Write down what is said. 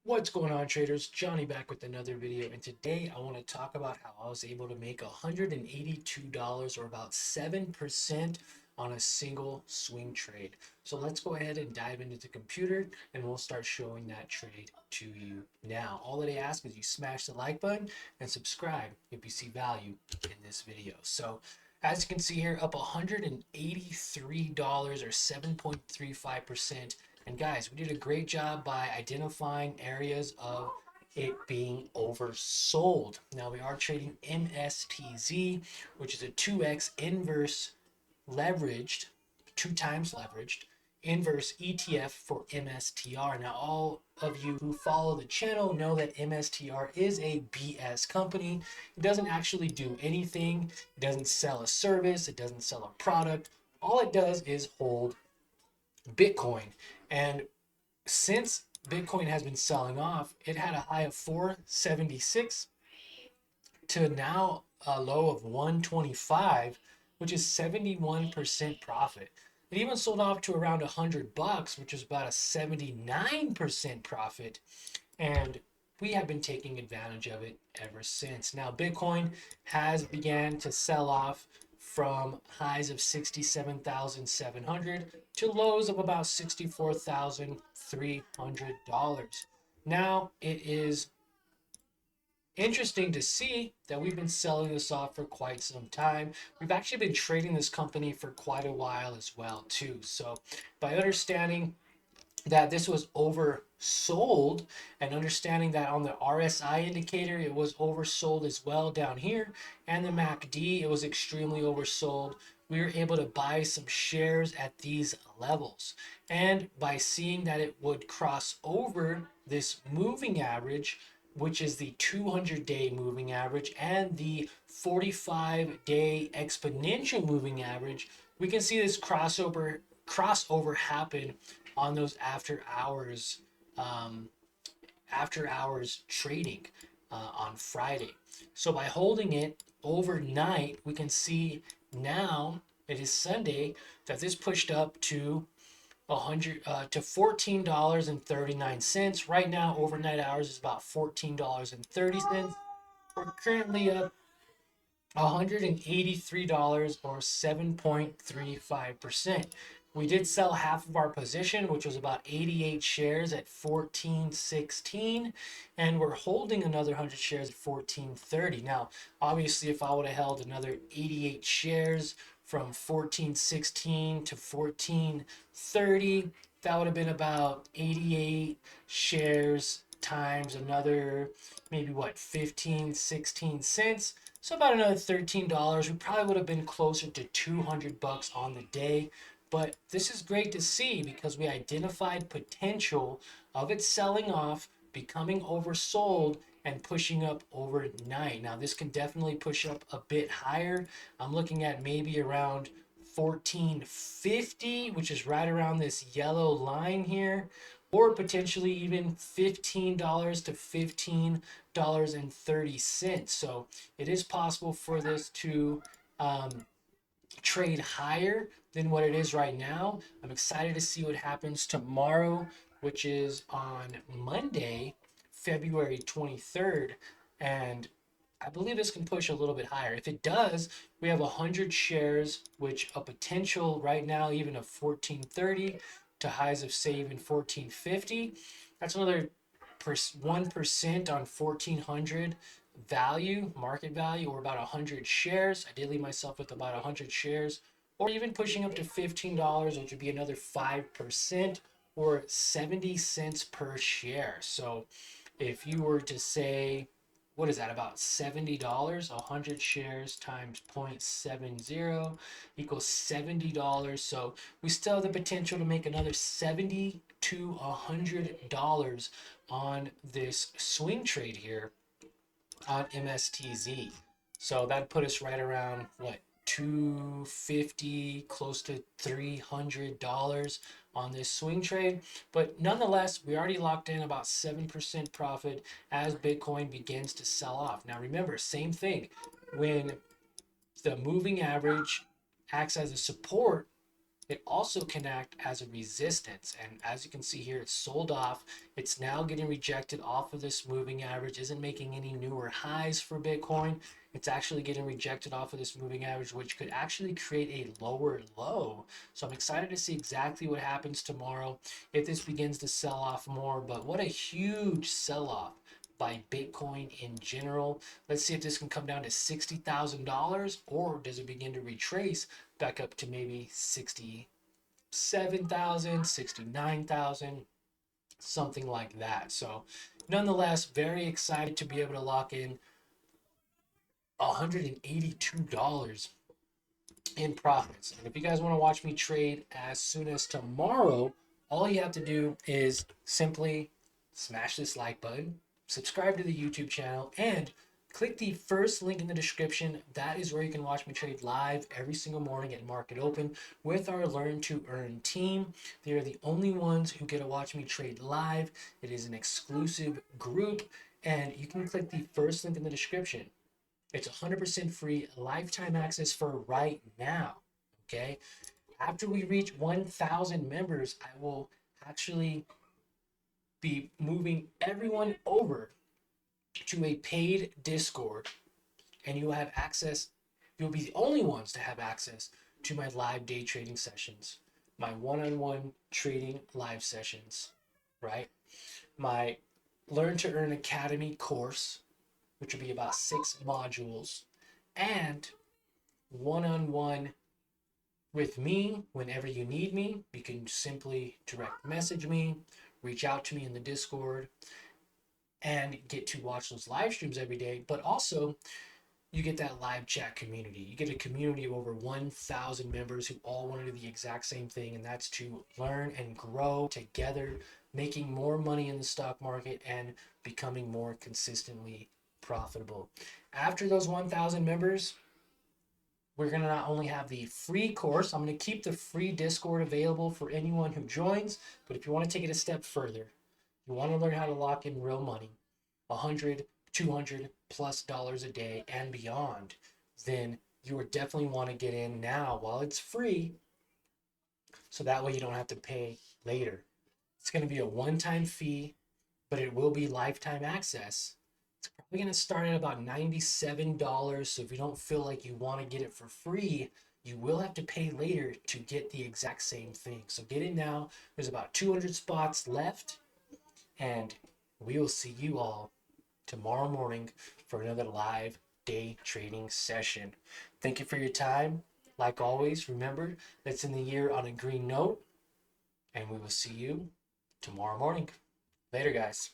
What's going on, traders? Johnny back with another video, and today I want to talk about how I was able to make $182 or about 7% on a single swing trade. So let's go ahead and dive into the computer and we'll start showing that trade to you now. All that I ask is you smash the like button and subscribe if you see value in this video. So as you can see here, up $183 or 7.35%. And guys, we did a great job by identifying areas of it being oversold. Now we are trading MSTZ, which is a 2x inverse leveraged, 2 times leveraged, inverse ETF for MSTR. Now, all of you who follow the channel know that MSTR is a BS company. It doesn't actually do anything. It doesn't sell a service. It doesn't sell a product. All it does is hold Bitcoin. And since Bitcoin has been selling off, it had a high of 476 to now a low of 125, which is 71% profit. It even sold off to around $100, which is about a 79% profit. And we have been taking advantage of it ever since. Now, Bitcoin has began to sell off from highs of 67,700 to lows of about $64,300. Now, it is interesting to see that we've been selling this off for quite some time. We've actually been trading this company for quite a while as well too. So by understanding that this was oversold and understanding that on the RSI indicator it was oversold as well down here, and the MACD it was extremely oversold, we were able to buy some shares at these levels. And by seeing that it would cross over this moving average, which is the 200-day moving average and the 45-day exponential moving average, we can see this crossover happen on those after hours trading on Friday. So by holding it overnight, we can see now it is Sunday that this pushed up to $14.39. Right now, overnight hours is about $14.30. We're currently up $183 or 7.35%. We did sell half of our position, which was about 88 shares at 14.16, and we're holding another 100 shares at 14.30. Now, obviously, if I would have held another 88 shares from 14.16 to 14.30, that would have been about 88 shares times another maybe what 15-16 cents, so about another $13. We probably would have been closer to $200 on the day. But this is great to see because we identified potential of it selling off, becoming oversold, and pushing up overnight. Now this can definitely push up a bit higher. I'm looking at maybe around 14.50, which is right around this yellow line here, or potentially even $15 to $15.30. So it is possible for this to trade higher than what it is right now. I'm excited to see what happens tomorrow, which is on Monday, February 23rd. And I believe this can push a little bit higher. If it does, we have 100 shares, which a potential right now even of 14.30 to highs of say even 14.50. That's another 1% on 1,400 value, market value, or about 100 shares. I did leave myself with about 100 shares, or even pushing up to $15, which would be another 5% or 70 cents per share. So if you were to say, what is that, about $70? 100 shares times 0.70 equals $70. So we still have the potential to make another $70 to $100 on this swing trade here on MSTZ. So that put us right around what, 250, close to $300 on this swing trade. But nonetheless, we already locked in about 7% profit as Bitcoin begins to sell off. Now remember, same thing, when the moving average acts as a support, it also can act as a resistance. And as you can see here, it's sold off. It's now getting rejected off of this moving average, isn't making any newer highs for Bitcoin. It's actually getting rejected off of this moving average, which could actually create a lower low. So I'm excited to see exactly what happens tomorrow if this begins to sell off more. But what a huge sell off by Bitcoin in general. Let's see if this can come down to $60,000, or does it begin to retrace back up to maybe 67,000, 69,000, something like that. So nonetheless, very excited to be able to lock in $182 in profits. And if you guys want to watch me trade as soon as tomorrow, all you have to do is simply smash this like button, subscribe to the YouTube channel, and click the first link in the description. That is where you can watch me trade live every single morning at market open with our Learn to Earn team. They are the only ones who get to watch me trade live. It is an exclusive group, and you can click the first link in the description. It's 100% free, lifetime access for right now. Okay. After we reach 1,000 members, I will actually be moving everyone over to a paid Discord, and you'll have access. You'll be the only ones to have access to my live day trading sessions, my one-on-one trading live sessions, right? My Learn to Earn Academy course, which will be about 6 modules, and one-on-one with me whenever you need me. You can simply direct message me, reach out to me in the Discord, and get to watch those live streams every day. But also, you get that live chat community. You get a community of over 1,000 members who all want to do the exact same thing, and that's to learn and grow together, making more money in the stock market and becoming more consistently profitable. After those 1,000 members, we're going to not only have the free course, I'm going to keep the free Discord available for anyone who joins, but if you want to take it a step further, you want to learn how to lock in real money, 100, 200 plus dollars a day and beyond, then you would definitely want to get in now while it's free, so that way you don't have to pay later. It's going to be a one-time fee, but it will be lifetime access. It's probably going to start at about $97. So if you don't feel like you want to get it for free, you will have to pay later to get the exact same thing. So get it now. There's about 200 spots left, and we will see you all tomorrow morning for another live day trading session. Thank you for your time. Like always, remember, let's end the year on a green note, and we will see you tomorrow morning. Later, guys.